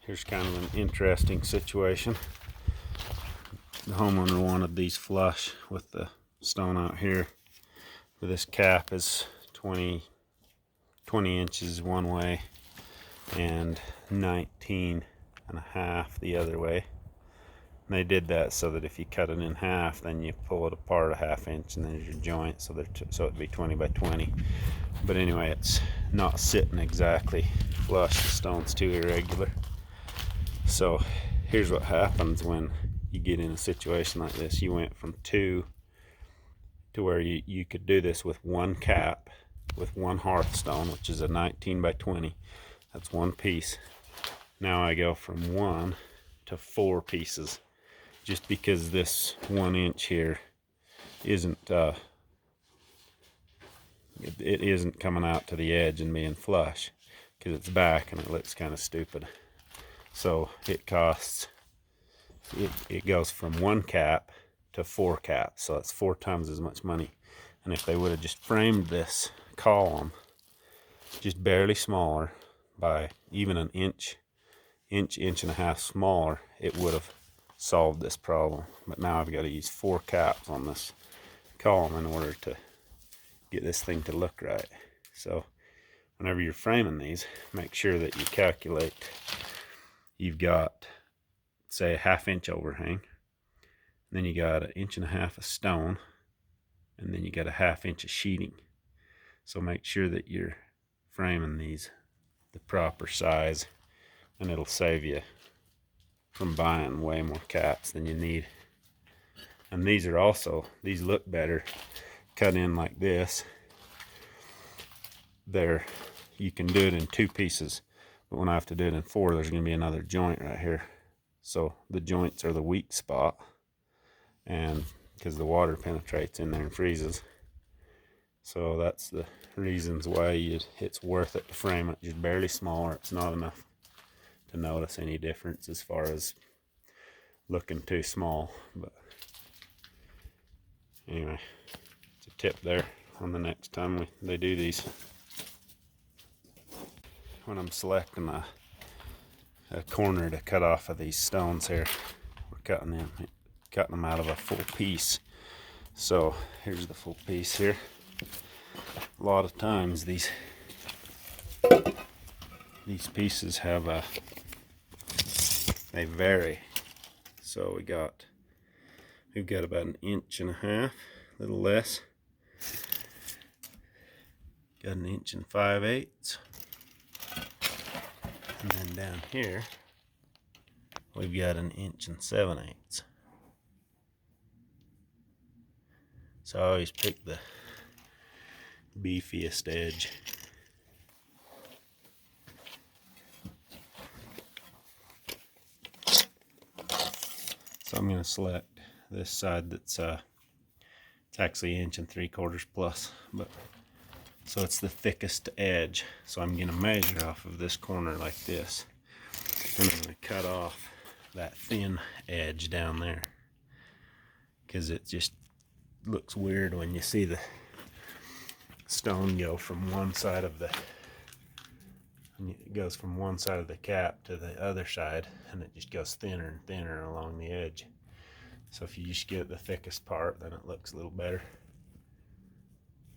Here's kind of an interesting situation. The homeowner wanted these flush with the stone out here. This cap is 20 inches one way and 19 and a half the other way. And they did that so that if you cut it in half, then you pull it apart a half inch and there's your joint, so it'd be 20 by 20. But anyway, it's not sitting exactly flush. The stone's too irregular. So here's what happens when you get in a situation like this. You went from 2 to where you could do this with one cap, with one hearthstone, which is a 19 by 20. That's one piece. Now I go from 1 to 4 pieces, just because this 1 inch here isn't it isn't coming out to the edge and being flush, because it's back and it looks kind of stupid. So it costs, it goes from 1 cap to 4 caps, so it's 4 times as much money. And if they would have just framed this column just barely smaller, by even an inch and a half smaller, it would have solved this problem. But now I've got to use 4 caps on this column in order to get this thing to look right. So whenever you're framing these, make sure that you calculate. You've got, say, a 1/2 inch overhang, then you got 1.5 inches of stone, and then you got a 1/2 inch of sheeting. So make sure that you're framing these the proper size, and it'll save you from buying way more caps than you need. And these look better cut in like this. You can do it in 2 pieces, but when I have to do it in 4, there's going to be another joint right here. So the joints are the weak spot, and because the water penetrates in there and freezes. So that's the reasons why it's worth it to frame it just barely smaller. It's not enough to notice any difference as far as looking too small. But anyway, it's a tip there on the next time they do these. When I'm selecting a corner to cut off of these stones here, we're cutting them out of a full piece. So here's the full piece here. A lot of times these pieces they vary. So we've got about 1.5 inches, a little less. Got 1 5/8 inches. And then down here we've got 1 7/8 inches. So I always pick the beefiest edge. So I'm going to select this side that's it's actually 1 3/4 plus, but so it's the thickest edge. So I'm going to measure off of this corner like this, and I'm going to cut off that thin edge down there, because it just looks weird when you see the stone go from one side of the cap to the other side, and it just goes thinner and thinner along the edge. So if you just get the thickest part, then it looks a little better.